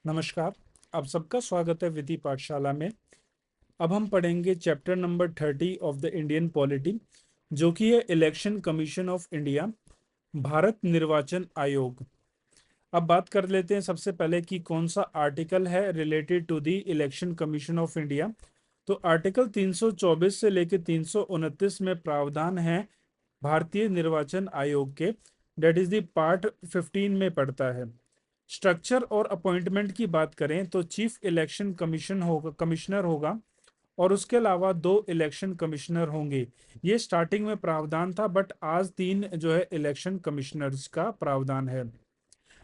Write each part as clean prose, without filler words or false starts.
नमस्कार। आप सबका स्वागत है विधि पाठशाला में। अब हम पढ़ेंगे chapter number 30 of the Indian polity, जो कि है election commission of India, Bharat निर्वाचन आयोग। अब बात कर लेते हैं सबसे पहले कि कौन सा आर्टिकल है related to the election commission of India. तो आर्टिकल 324 से लेकर 329 में प्रावधान है भारतीय निर्वाचन आयोग के। डेट इज द पार्ट 15 में पड़ता है। स्ट्रक्चर और अपॉइंटमेंट की बात करें तो चीफ इलेक्शन कमिश्नर होगा, और उसके अलावा दो इलेक्शन कमिश्नर होंगे। ये स्टार्टिंग में प्रावधान था, बट आज तीन जो है इलेक्शन कमिश्नर्स का प्रावधान है।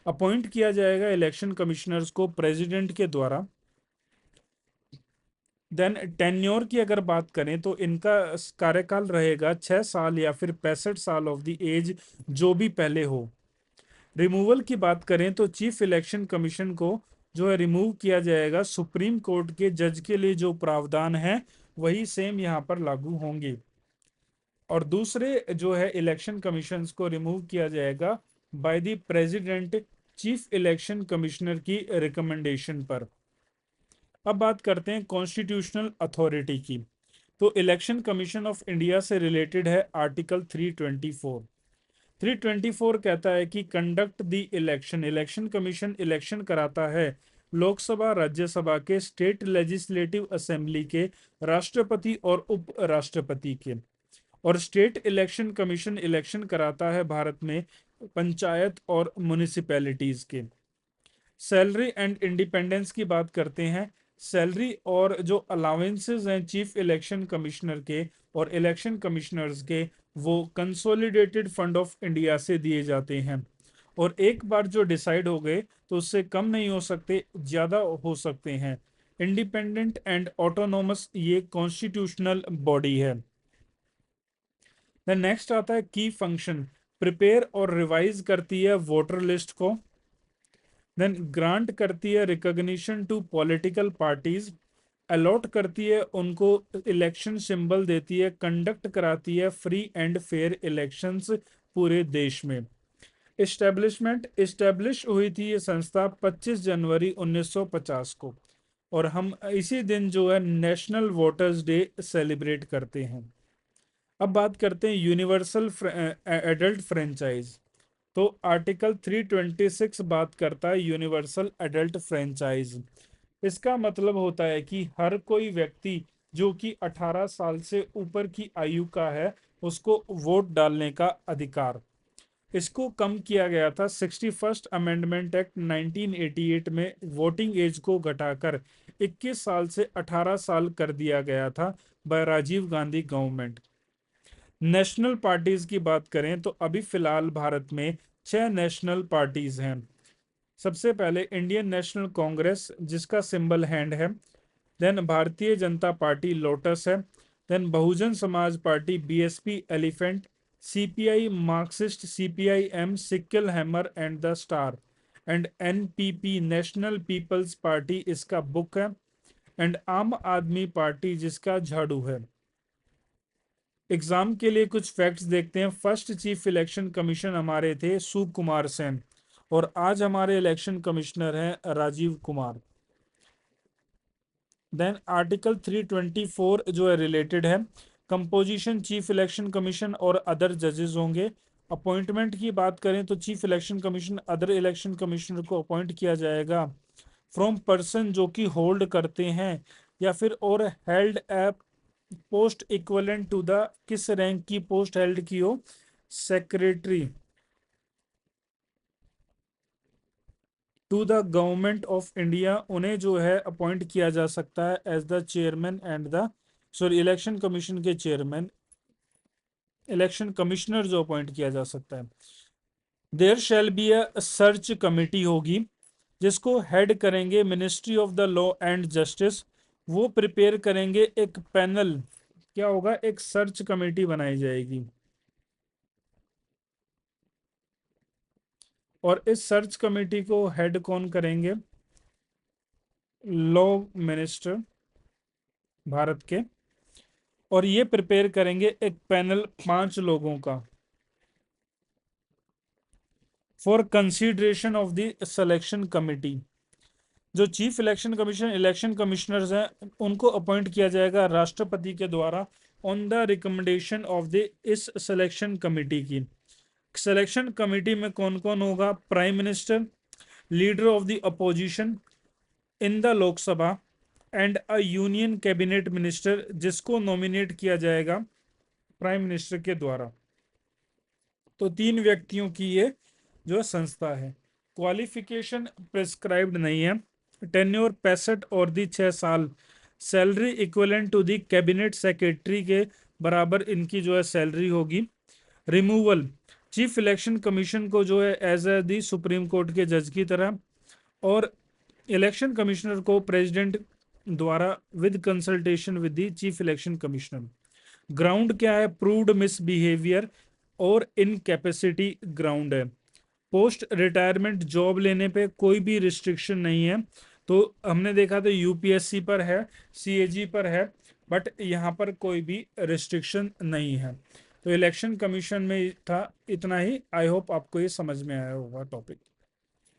अपॉइंट किया जाएगा इलेक्शन कमिश्नर्स को प्रेसिडेंट के द्वारा। देन टेन्योर की अगर बात करें तो इनका कार्यकाल रहेगा 6 साल या फिर 65 साल ऑफ द एज, जो भी पहले हो। रिमूवल की बात करें तो चीफ इलेक्शन कमीशन को जो है रिमूव किया जाएगा। सुप्रीम कोर्ट के जज के लिए जो प्रावधान है वही सेम यहाँ पर लागू होंगे। और दूसरे जो है इलेक्शन कमीशंस को रिमूव किया जाएगा by the president chief election commissioner की रिकमेंडेशन पर। अब बात करते हैं कॉन्स्टिट्यूशनल अथॉरिटी की। तो इलेक्शन कमीशन ऑफ इंडिया से रिलेटेड है आर्टिकल 324। 324 कहता है कि conduct the election, election commission election कराता है लोकसभा राज्यसभा के, स्टेट लेजिस्लेटिव असेंबली के, राष्ट्रपति और उप राष्ट्रपति के। और स्टेट इलेक्शन कमीशन इलेक्शन कराता है भारत में पंचायत और म्युनिसिपैलिटीज के। सैलरी एंड इंडिपेंडेंस की बात करते हैं। सैलरी और जो अलाउंसेस हैं चीफ इलेक्शन कमिश्नर के और इलेक्शन कमिश्नर्स के, वो कंसोलिडेटेड फंड ऑफ इंडिया से दिए जाते हैं। और एक बार जो डिसाइड हो गए तो उससे कम नहीं हो सकते, ज्यादा हो सकते हैं। इंडिपेंडेंट एंड ऑटोनोमस ये कॉन्स्टिट्यूशनल बॉडी है। देन नेक्स्ट आता है की फंक्शन। प्रिपेयर और रिवाइज करती है वोटर लिस्ट को। देन ग्रांट करती है recognition to political parties. Allot करती है उनको इलेक्शन सिंबल देती है। कंडक्ट कराती है फ्री एंड फेयर इलेक्शंस पूरे देश में। इस्टेब्लिशमेंट, इस्टेब्लिश हुई थी ये संस्था 25 जनवरी 1950 को, और हम इसी दिन जो है नेशनल वोटर्स डे सेलिब्रेट करते हैं। अब बात करते हैं यूनिवर्सल एडल्ट फ्रेंचाइज। तो आर्टिकल 326 बात करता है यूनिवर्सल एडल्ट फ्रेंचाइज। इसका मतलब होता है कि हर कोई व्यक्ति जो कि 18 साल से ऊपर की आयु का है, उसको वोट डालने का अधिकार। इसको कम किया गया था 61st अमेंडमेंट एक्ट 1988 में। वोटिंग एज को घटाकर 21 साल से 18 साल कर दिया गया था by Rajiv Gandhi government. National parties की बात करें तो अभी फिलहाल भारत में 6 नेशनल पार्टीज हैं। सबसे पहले इंडियन नेशनल कांग्रेस, जिसका सिंबल हैंड है। Then Bharatiya Janata Party lotus है। Then Bahujan Samaj Party BSP elephant. CPI Marxist, CPI M sickle hammer and the star. And NPP National People's Party इसका बुक है। एंड आम आदमी पार्टी जिसका झाड़ू है। एग्जाम के लिए कुछ फैक्ट्स देखते हैं। फर्स्ट चीफ इलेक्शन कमीशन हमारे थे सुकुमार सेन, और आज हमारे इलेक्शन कमिश्नर हैं राजीव कुमार। देन आर्टिकल 324 जो है रिलेटेड है कंपोजिशन, चीफ इलेक्शन कमीशन और अदर जजेस होंगे। अपॉइंटमेंट की बात करें तो chief election commission other election commissioner को अपॉइंट किया जाएगा फ्रॉम पर्सन जो कि होल्ड करते हैं या फिर और held a post equivalent to the, किस रैंक की पोस्ट हेल्ड की हो, secretary to the government of India, उन्हें जो है अपॉइंट किया जा सकता है as the chairman and the, sorry election commission के चेयरमैन, इलेक्शन कमिश्नर जो अपॉइंट किया जा सकता है। There shall be a search committee होगी जिसको हेड करेंगे ministry of the law and justice. वो प्रिपेयर करेंगे एक पैनल, क्या होगा, एक सर्च कमेटी बनाई जाएगी। और इस सर्च कमेटी को हेड कौन करेंगे, लॉ मिनिस्टर भारत के। और ये प्रिपेयर करेंगे एक पैनल 5 लोगों का for consideration of the selection committee. जो chief election commission election commissioners हैं उनको अपॉइंट किया जाएगा राष्ट्रपति के द्वारा on the recommendation of the इस सिलेक्शन कमेटी की। सिलेक्शन कमेटी में कौन कौन होगा? Prime minister, leader of the opposition in the Lok Sabha and a union cabinet minister, जिसको नॉमिनेट किया जाएगा प्राइम मिनिस्टर के द्वारा। तो 3 व्यक्तियों की ये जो संस्था है। क्वालिफिकेशन प्रिस्क्राइब्ड नहीं है। टेन्योर 65 और दी 6 साल। Salary equivalent to the cabinet secretary के बराबर इनकी जो है सैलरी होगी। रिमूवल, चीफ इलेक्शन कमीशन को जो है as a the supreme court के जज की तरह, और इलेक्शन कमिश्नर को प्रेसिडेंट द्वारा with consultation with the chief election commissioner. Ground क्या है? प्रूव्ड मिसबिहेवियर और इनकैपेसिटी ग्राउंड है। पोस्ट रिटायरमेंट जॉब लेने पे कोई भी रिस्ट्रिक्शन नहीं है। तो हमने देखा था यूपीएससी पर है, सीएजी पर है, बट यहाँ पर कोई भी रिस्ट्रिक्शन नहीं है। तो इलेक्शन कमीशन में था इतना ही। आई होप आपको ये समझ में आया होगा टॉपिक।